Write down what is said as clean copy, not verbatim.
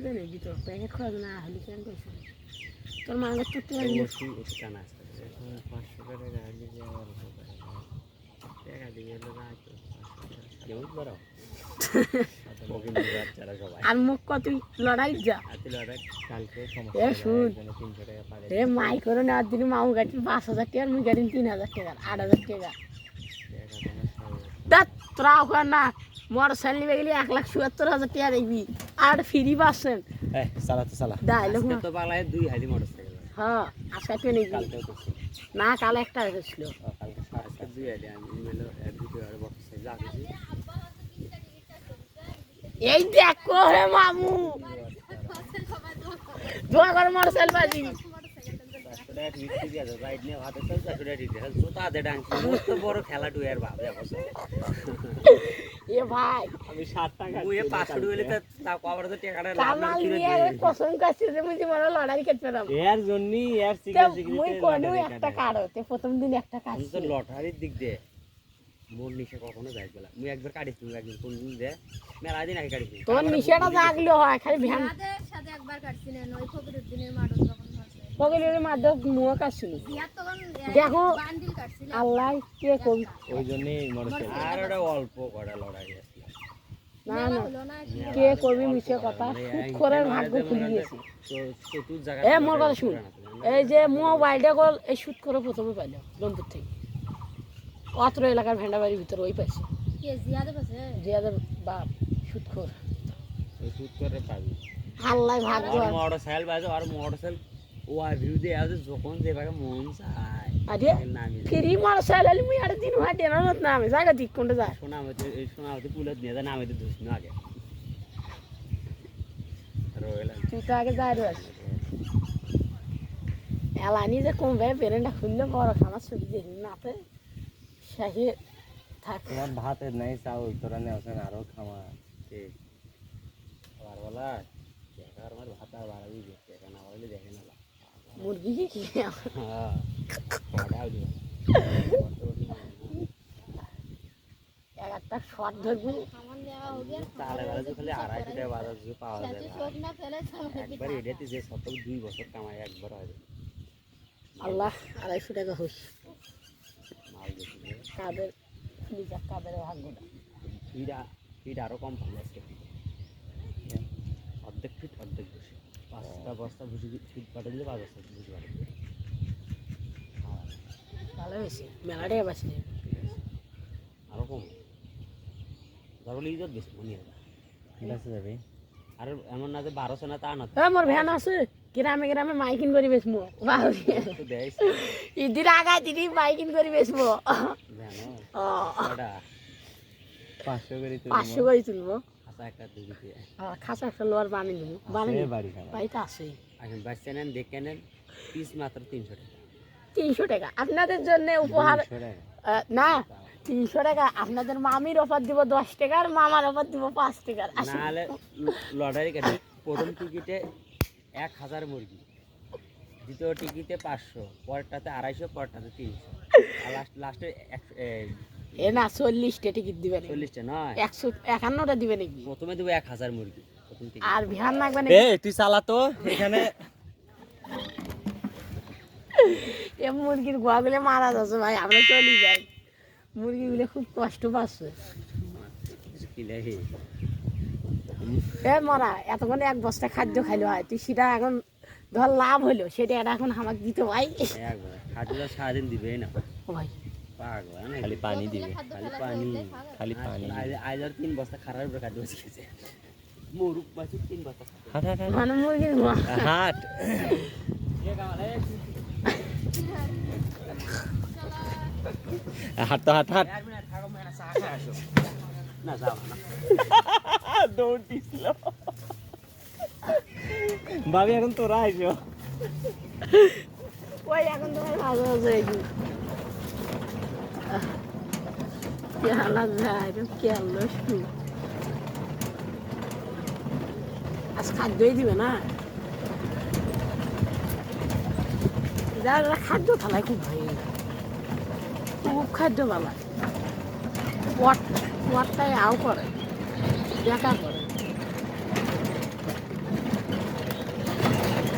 জানি ভিতর প্যাকেট খাওয়া না হলে কেন করছে তোর মা আগে তুলতে লাগলি একটু টানা আসতে 500 টাকা গাড়ি দিয়ে আবার টাকা দিয়ে এলো না তো 500 টাকা কেমন বড় আর মুখ কত লড়াই যা কালকে এ শুন 300 টাকা পারে এ মাই করে নেওয়ার দিন মামু গাড়ি 5,000 টাকা মুই গাড়ি 3,000 টাকা 8,000 টাকা দাঁত তোরা ওখানে না মোটরসাইকেল নিয়ে গেলে 1,77,000 টাকা দেখবি আর ফ্রি পাচ্ছেন চালা ডাইলগ তো পালায় 2 হালি মোটরসাইকেল হ্যাঁ আজকে তুই নাকি কালকেও তো না কাল একটা হয়েছিল কালকে আজকে 2 হালি আমি মেলো দুটো আর বক্সে লাগছি এই দেখো হে মামু দোয়া করে মোটরসাইকেল বাজি বড় খেলা ডুয়ার ভাব এ ভাই আমি 60 টাকা মুই 500 হইলে তা কভার তো টাকাটা লাভ না করে দিয়ে কসম কাছে যে মুই মনে লড়াই করতে পারলাম এর জন্যই এর সিগারেট মুই কোন একটা কাটতে প্রথম দিন একটা কাট তো লটারির দিক দিয়ে মোর নিশে কখনো যাই গেলা মুই একবার কাটিছি মুই একবার কোন দিন দে মেলা দিন আগে কাটিছি তোর নিশাটা জাগলো হয় খালি ভ্যান সাথে একবার কাটছি না ওই ফকিরের দিনের মাঠে যখন পগলের মাধ্যম মুয়া কাছিল দেখো আল্লাহ কে কই ওই জন্যই মরছে আর ওটা অল্প করা লড়াই আছে না না কে কবি মিছে কথা খুব করে ভাগ্য খুলে গেছে তো তুই জায়গা এ মোর কথা শুন এই যে মোবাইলটা কল এই শুট করে প্রথমে পাইলো রংপুর থেকে অত্র এলাকার ভেন্ডাবাড়ির ভিতরে ওই পাইছে কে জিয়াদে পাইছে জিয়াদের বাপ শুট কর ওই শুট করে পাবি আল্লাহ ভাগ্য মোটরসাইকেল বাজে আর মোটরসাইকেল ও ভিউ দিয়ে আছে যখন যে ভাগে মন চায় আরে ফ্রি মোটরসাইকেল আমি আর দিন হাটে না না আমি জায়গা ঠিক কোনটা যায় সোনামতে পুলত নিয়ে যায় নামে দুস না আগে রয়েলা তুই তো আগে যাই রস এলানি যে কমবে বেরেন্ডা খুললে বড় খানা ছবি দেখি নাতে শাহি থাক তোমার ভাতের নাই চাউল তোরা নেওছেন আরো খামা ঠিক আর বলা আর আমার ভাত আর বাড়াবি দেখতে না বলে দেখে না মুরগি কি হ্যাঁ একটা শট ধরবি তাহলে খালি 250 টাকা বাজার যে পাওয়া যায় একবার এটাতে যে 2 বছর কামাই একবার হয় আল্লাহ 250 টাকা হইস মাল বেশি কাদের নিজা কাদের ভাগ্যটা ফিট আরো কম পাবে আজকে অর্ধেক ফিট অর্ধেক বসে 5টা বস্তা ভুসি ফিট পাঠে দিলে 5 বস্তা ভুসি পাঠে দিলে ভালো হয়েছে মেলাটাই বাঁচি আরো কম ধরলে ইজত বেশি মনে হয় বেঁচে যাবে আর এমন না যে 1200 না তা না মোর ভ্যান আছে গ্রামে গ্রামে মাইকিং করি বেচবো ঈদের আগা দিদি মাইকিং করি বেচবো 500 করে তুলবো খাসা একটা লোয়ার বানিয়ে দেবো বানিয়ে বাড়িতে আছে এখন বাচ্চা নেন দেখে নেন পিস মাত্র 300 টাকা আপনাদের জন্য উপহার না 300 টাকা আপনাদের মামির অফার দিব 10 টাকা আর মামার অফার দিব 5 টাকা নাহলে লটারি কাটে প্রথম টিকিটে 1000 মুরগি দ্বিতীয় টিকিটে 500 পরেরটাতে 250 পরেরটাতে 300 আর লাস্টে এ না 40টা টিকিট দিবেন 40টা নয় 151টা দিবেন নাকি প্রথমে দেব 1000 মুরগি প্রথম টিকিট আর বিহান লাগবে না এই তুই চালা তো এখানে এ মুরগির গোয়াগুলো মারা যাচ্ছে ভাই আমরা চলে যাই মুরগিগুলো খুব কষ্ট পাচ্ছে এ মরা এতক্ষণ 1 বস্তা খাদ্য খাইলো হয় তুই সেটা এখন ধর লাভ হলো সেটা এখন আমাকে দিতে ভাই খাদ্য সারাদিন দিবে না ভাই খালি পানি দিবে খালি পানি আজ আর 3 বস্তা খারাপ খাদ্য খেয়েছে মুরগ মাছি 3 বস্তা মানে মুরগির হাট হাট তো হাট না যাও না দৌড় দিছিল ভাবি এখন তোরা আইছো ওই এখন তোমার ভালো আছে কি হালাত যায় কি আলো শুন আজ খাদ্যই দিবে না যারা খাদ্য থালায় খুব ভালো খুব খাদ্য ভালো পটটাই আও করে দেখা করে